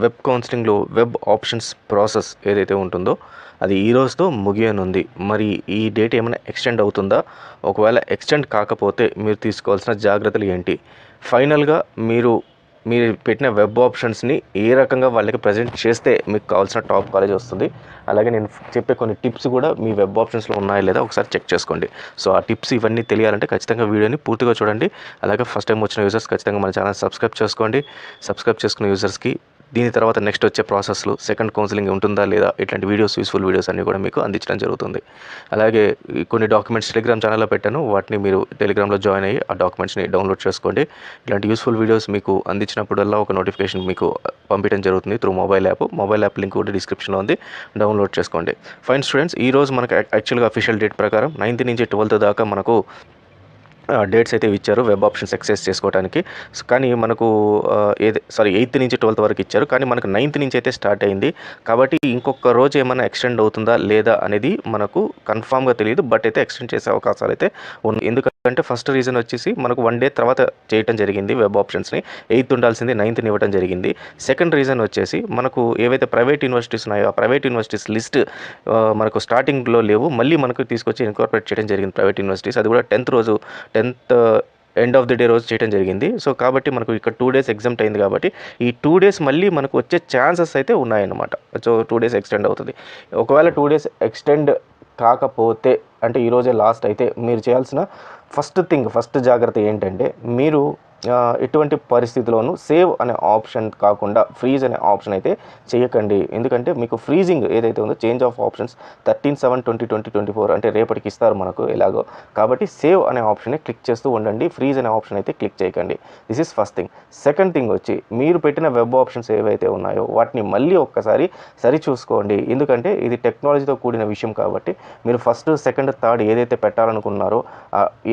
Web కౌన్సిలింగ్లో web options process ఏదైతే ఉంటుందో అది ఈ రోజుతో ముగియనుంది. మరి ఈ డేట్ ఏమైనా ఎక్స్టెండ్ అవుతుందా? ఒకవేళ ఎక్స్టెండ్ కాకపోతే మీరు తీసుకోవాల్సిన జాగ్రత్తలు ఏంటి? ఫైనల్గా మీరు పెట్టిన వెబ్ ఆప్షన్స్ని ఏ రకంగా వాళ్ళకి ప్రజెంట్ చేస్తే మీకు కావాల్సిన టాప్ కాలేజ్ వస్తుంది. అలాగే నేను చెప్పే కొన్ని టిప్స్ కూడా మీ వెబ్ ఆప్షన్స్లో ఉన్నాయా లేదా ఒకసారి చెక్ చేసుకోండి. సో ఆ టిప్స్ ఇవన్నీ తెలియాలంటే ఖచ్చితంగా వీడియోని పూర్తిగా చూడండి. అలాగే ఫస్ట్ టైం వచ్చిన యూజర్స్ ఖచ్చితంగా మన ఛానల్ సబ్స్క్రైబ్ చేసుకోండి. సబ్స్క్రైబ్ చేసుకున్న యూజర్స్కి దీని తర్వాత నెక్స్ట్ వచ్చే ప్రాసెస్లో సెకండ్ కౌన్సిలింగ్ ఉంటుందా లేదా ఇట్లాంటి వీడియోస్, యూస్ఫుల్ వీడియోస్ అన్నీ కూడా మీకు అందించడం జరుగుతుంది. అలాగే కొన్ని డాక్యుమెంట్స్ టెలిగ్రామ్ ఛానల్లో పెట్టాను. వాటిని మీరు టెలిగ్రామ్లో జాయిన్ అయ్యి ఆ డాక్యుమెంట్స్ని డౌన్లోడ్ చేసుకోండి. ఇలాంటి యూస్ఫుల్ వీడియోస్ మీకు అందించినప్పుడల్లా ఒక నోటిఫికేషన్ మీకు పంపించడం జరుగుతుంది త్రూ మొబైల్ యాప్ లింక్ కూడా డిస్క్రిప్షన్లో ఉంది, డౌన్లోడ్ చేసుకోండి. ఫైన్ స్టూడెంట్స్, ఈరోజు మనకు యాక్చువల్గా అఫీషియల్ డేట్ ప్రకారం 9th నుంచి 12th దాకా మనకు డేట్స్ అయితే ఇచ్చారు వెబ్ ఆప్షన్స్ ఎక్సెస్ చేసుకోవడానికి. కానీ మనకు 8th నుంచి 12th వరకు ఇచ్చారు. కానీ మనకు 9th నుంచి అయితే స్టార్ట్ అయింది. కాబట్టి ఇంకొక రోజు ఏమైనా ఎక్స్టెండ్ అవుతుందా లేదా అనేది మనకు కన్ఫామ్గా తెలియదు. బట్ అయితే ఎక్స్టెండ్ చేసే అవకాశాలు అయితే ఉన్నాయి. ఎందుకంటే ఫస్ట్ రీజన్ వచ్చేసి మనకు 1 day తర్వాత చేయడం జరిగింది. వెబ్ ఆప్షన్స్ని 8th ఉండాల్సింది 9th ఇవ్వడం జరిగింది. సెకండ్ రీజన్ వచ్చేసి మనకు ఏవైతే ప్రైవేట్ యూనివర్సిటీస్ ఉన్నాయో ఆ ప్రైవేట్ యూనివర్సిటీస్ లిస్ట్ మనకు స్టార్టింగ్లో లేవు. మళ్ళీ మనకు తీసుకొచ్చి ఇన్కార్పొరేట్ చేయడం జరిగింది ప్రైవేట్ యూనివర్సిటీస్. అది కూడా 10th end of the day రోజు చేయడం జరిగింది. సో కాబట్టి మనకు ఇక్కడ 2 days ఎగ్జామ్ట్ అయింది. కాబట్టి ఈ 2 days మళ్ళీ మనకు వచ్చే ఛాన్సెస్ అయితే ఉన్నాయన్నమాట. సో 2 days ఎక్స్టెండ్ అవుతుంది. ఒకవేళ 2 days ఎక్స్టెండ్ కాకపోతే అంటే ఈరోజే లాస్ట్ అయితే మీరు చేయాల్సిన ఫస్ట్ జాగ్రత్త ఏంటంటే మీరు ఎటువంటి పరిస్థితిలోనూ సేవ్ అనే ఆప్షన్ కాకుండా ఫ్రీజ్ అనే ఆప్షన్ అయితే చేయకండి. ఎందుకంటే మీకు ఫ్రీజింగ్ ఏదైతే ఉందో చేంజ్ ఆఫ్ ఆప్షన్స్ 13/7/2024 అంటే రేపటికి ఇస్తారు మనకు ఎలాగో. కాబట్టి సేవ్ అనే ఆప్షన్ని క్లిక్ చేస్తూ ఉండండి. ఫ్రీజ్ అనే ఆప్షన్ అయితే క్లిక్ చేయకండి. This is first thing. Second thing వచ్చి మీరు పెట్టిన వెబ్ ఆప్షన్స్ ఏవైతే ఉన్నాయో వాటిని మళ్ళీ ఒక్కసారి సరి చూసుకోండి. ఎందుకంటే ఇది టెక్నాలజీతో కూడిన విషయం కాబట్టి మీరు ఫస్ట్, సెకండ్, థర్డ్ ఏదైతే పెట్టాలనుకున్నారో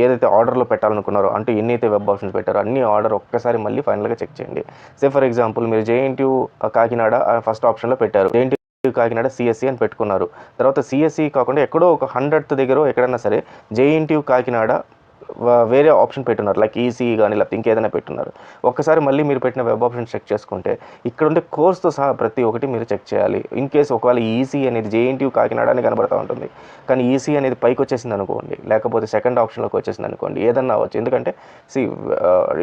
ఏదైతే ఆర్డర్లో పెట్టాలనుకున్నారో అంటే ఎన్నైతే వెబ్ ఆప్షన్స్ పెట్టారో అన్ని ఆర్డర్ ఒక్కసారి మళ్ళీ ఫైనల్గా చెక్ చేయండి. సే ఫర్ ఎగ్జాంపుల్ మీరు JNTU కాకినాడ ఫస్ట్ ఆప్షన్లో పెట్టారు. JNTU కాకినాడ CSE అని పెట్టుకున్నారు. తర్వాత CSE కాకుండా ఎక్కడో ఒక 100th దగ్గర ఎక్కడైనా సరే JNTU కాకినాడ వేరే ఆప్షన్ పెట్టున్నారు, లైక్ ఈసీ కానీ లేకపోతే ఇంకేదైనా పెట్టున్నారు. ఒక్కసారి మళ్ళీ మీరు పెట్టిన వెబ్ ఆప్షన్ చెక్ చేసుకుంటే ఇక్కడ ఉండే కోర్స్తో సహా ప్రతి ఒక్కటి మీరు చెక్ చేయాలి. ఇన్ కేసు ఒకవేళ ఈసీ అనేది JNTU కాకినాడ అని కనబడుతూ ఉంటుంది, కానీ ఈసీ అనేది పైకి వచ్చేసింది అనుకోండి, లేకపోతే సెకండ్ ఆప్షన్లోకి వచ్చేసింది అనుకోండి, ఏదన్నా అవ్వచ్చు. ఎందుకంటే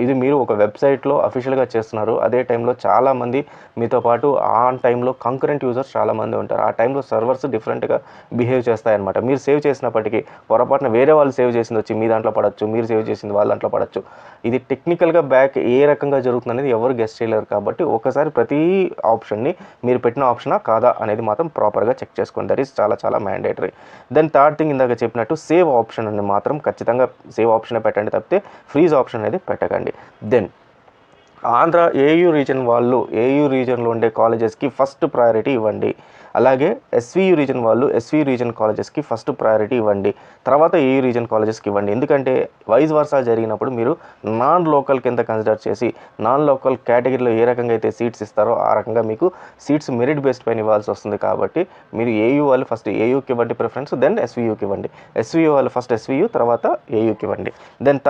ఇది మీరు ఒక వెబ్సైట్లో అఫీషియల్గా చేస్తున్నారు. అదే టైంలో చాలామంది మీతో పాటు ఆన్ టైంలో కంకరెంట్ యూజర్స్ చాలామంది ఉంటారు. ఆ టైంలో సర్వర్స్ డిఫరెంట్గా బిహేవ్ చేస్తాయన్నమాట. మీరు సేవ్ చేసినప్పటికీ పొరపాటున వేరే వాళ్ళు సేవ్ చేసింది వచ్చి మీ దాంట్లో పడచ్చు, మీరు సేవ్ చేసింది వాళ్ళ దాంట్లో పడచ్చు. ఇది టెక్నికల్గా బ్యాక్ ఏ రకంగా జరుగుతుంది అనేది ఎవరు గెస్ చేయలేరు. కాబట్టి ఒకసారి ప్రతి ఆప్షన్ని మీరు పెట్టిన ఆప్షనా కాదా అనేది మాత్రం ప్రాపర్గా చెక్ చేసుకోండి. దట్ ఈస్ చాలా చాలా మ్యాండేటరీ. దెన్ థర్డ్ థింగ్, ఇందాక చెప్పినట్టు సేవ్ ఆప్షన్ అని మాత్రం ఖచ్చితంగా సేవ్ ఆప్షనే పెట్టండి తప్పితే ఫ్రీజ్ ఆప్షన్ అనేది పెట్టకండి. దెన్ ఆంధ్ర AU రీజన్ వాళ్ళు AU రీజన్లో ఉండే కాలేజెస్కి ఫస్ట్ ప్రయారిటీ ఇవ్వండి. అలాగే SVU రీజన్ వాళ్ళు SVU రీజన్ కాలేజెస్కి ఫస్ట్ ప్రయారిటీ ఇవ్వండి. తర్వాత AU రీజన్ కాలేజెస్కి ఇవ్వండి. ఎందుకంటే వైస్ వర్సా జరిగినప్పుడు మీరు నాన్ లోకల్ కింద కన్సిడర్ చేసి నాన్ లోకల్ కేటగిరీలో ఏ రకంగా అయితే సీట్స్ ఇస్తారో ఆ రకంగా మీకు సీట్స్ మెరిట్ బేస్డ్ పైన ఇవ్వాల్సి వస్తుంది. కాబట్టి మీరు AU వాళ్ళు ఫస్ట్ AUకి ఇవ్వండి ప్రిఫరెన్స్, దెన్ SVUకి ఇవ్వండి. SVU వాళ్ళు ఫస్ట్ SVU తర్వాత AUకి ఇవ్వండి. Then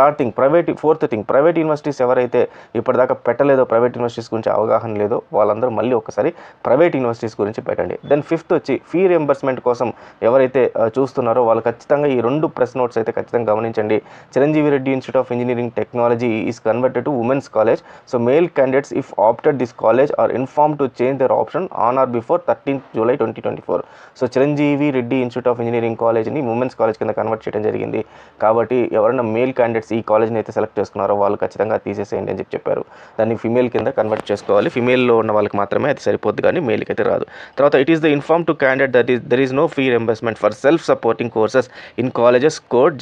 fourth thing private universities ఎవరైతే ఇప్పటిదాకా పెట్టలేదో, ప్రైవేట్ యూనివర్సిటీస్ గురించి అవగాహన లేదో వాళ్ళందరూ మళ్ళీ ఒకసారి ప్రైవేట్ యూనివర్సిటీస్ గురించి పెట్టండి. దెన్ ఫిఫ్త్ వచ్చి ఫీ రియంబర్స్మెంట్ కోసం ఎవరైతే చూస్తున్నారో వాళ్ళు ఖచ్చితంగా ఈ 2 ప్రెస్ నోట్స్ అయితే ఖచ్చితంగా గమనించండి. Chiranjeevi Reddy institute of engineering technology is converted to women's college. So male candidates if opted this college are inform to change their option on or before 13th July 2024. So Chiranjeevi Reddy institute of engineering కాలేజ్ని women's college కింద convert చేయడం జరిగింది. కాబట్టి ఎవరైనా male candidates ఈ కాలేజ్ని అయితే select చేసుకున్నారో వాళ్ళు ఖచ్చితంగా తీసేసేయండి అని చెప్పారు. దాన్ని ఫిమేల్ కింద కన్వర్ట్ చేసుకోవాలి. ఫిమేల్లో ఉన్న వాళ్ళకి మాత్రమే అది సరిపోద్ది, కానీ మేల్కి అయితే రాదు. తర్వాత it is the inform to candidate that is there is no fee reimbursement for self supporting courses in colleges code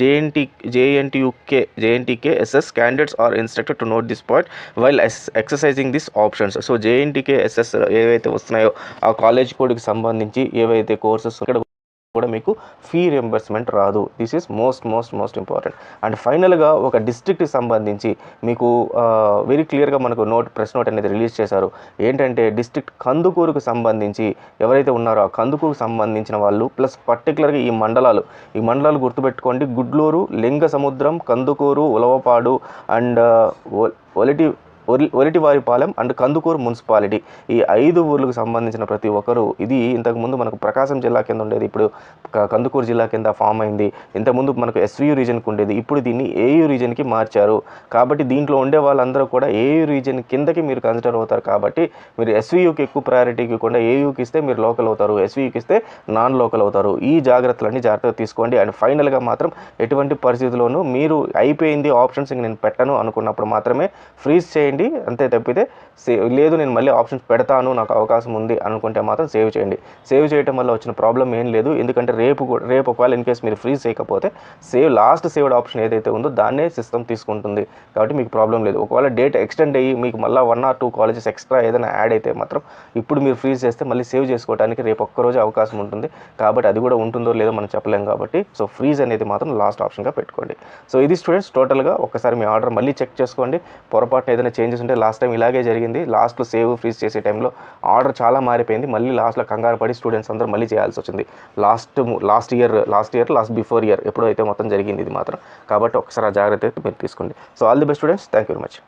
JNTK SS. Candidates are instructed to note this point while exercising these options. So JNTK SS ఏవైతే వస్తున్నాయో ఆ college కోడ్కి సంబంధించి ఏవైతే courses ఇక్కడ కూడా మీకు fee reimbursement రాదు. This is most important. And ఫైనల్గా ఒక డిస్ట్రిక్ట్కి సంబంధించి మీకు వెరీ క్లియర్గా మనకు ప్రెస్ నోట్ అనేది రిలీజ్ చేశారు. ఏంటంటే డిస్ట్రిక్ట్ కందుకూరుకు సంబంధించి ఎవరైతే ఉన్నారో ఆ కందుకూరుకు సంబంధించిన వాళ్ళు ప్లస్ పర్టికులర్గా ఈ మండలాలు గుర్తుపెట్టుకోండి. Gudluru, Lingasamudram, Kandukur, Ulavapadu and Olitivaripalem and Kandukur municipality. ఈ 5 ఊర్లకు సంబంధించిన ప్రతి ఒక్కరు, ఇది ఇంతకుముందు మనకు ప్రకాశం జిల్లా కింద ఉండేది, ఇప్పుడు కందుకూరు జిల్లా కింద ఫామ్ అయింది. ఇంతకుముందు మనకు ఎస్వియు రీజన్కి ఉండేది, ఇప్పుడు దీన్ని ఏయు రీజన్కి మార్చారు. కాబట్టి దీంట్లో ఉండే వాళ్ళందరూ కూడా ఏయు రీజన్ కిందకి మీరు కన్సిడర్ అవుతారు. కాబట్టి మీరు ఎస్వియుకి ఎక్కువ ప్రయారిటీకి ఇవ్వకుండా ఏయుకి ఇస్తే మీరు లోకల్ అవుతారు, ఎస్వియుకి ఇస్తే నాన్ లోకల్ అవుతారు. ఈ జాగ్రత్తలన్నీ జాగ్రత్తగా తీసుకోండి. అండ్ ఫైనల్గా మాత్రం ఎటువంటి పరిస్థితుల్లోనూ మీరు అయిపోయింది ఆప్షన్స్ ఇంక నేను పెట్టను అనుకున్నప్పుడు మాత్రమే ఫ్రీజ్ చేయండి. అంతే తప్పితే లేదు నేను మళ్ళీ ఆప్షన్స్ పెడతాను, నాకు అవకాశం ఉంది అనుకుంటే మాత్రం సేవ్ చేయండి. సేవ్ చేయడం వల్ల వచ్చిన ప్రాబ్లం ఏం లేదు. ఎందుకంటే రేపు ఒకవేళ ఇన్ కేసు మీరు ఫ్రీజ్ చేయకపోతే లాస్ట్ సేవ్డ్ ఆప్షన్ ఏదైతే ఉందో దాన్నే సిస్టమ్ తీసుకుంటుంది. కాబట్టి మీకు ప్రాబ్లం లేదు. ఒకవేళ డేట్ ఎక్స్టెండ్ అయ్యి మీకు మళ్ళీ 1 or 2 కాలేజెస్ ఎక్స్ట్రా ఏదైనా యాడ్ అయితే మాత్రం ఇప్పుడు మీరు ఫ్రీజ్ చేస్తే మళ్ళీ సేవ్ చేసుకోవడానికి రేపు ఒక్కరోజు అవకాశం ఉంటుంది. కాబట్టి అది కూడా ఉంటుందో లేదో మనం చెప్పలేం. కాబట్టి సో ఫ్రీజ్ అనేది మాత్రం లాస్ట్ ఆప్షన్గా పెట్టుకోండి. సో ఇది స్టూడెంట్స్ టోటల్గా ఒకసారి మీ ఆర్డర్ మళ్ళీ చెక్ చేసుకోండి. పొరపాటున ఏదైనా చేంజెస్ ఉంటే లాస్ట్ టైం ఇలాగే జరిగింది. లాస్ట్లో సేవ్ ఫ్రీజ్ చేసే టైంలో ఆర్డర్ చాలా మారిపోయింది. మళ్ళీ లాస్ట్లో కంగారు పడి స్టూడెంట్స్ అందరూ మళ్ళీ చేయాల్సి వచ్చింది. లాస్ట్ బిఫోర్ ఇయర్ ఎప్పుడైతే మొత్తం జరిగింది ఇది మాత్రం. కాబట్టి ఒకసారి ఆ జాగ్రత్త అయితే మీరు తీసుకోండి. So all the best students, thank you very much.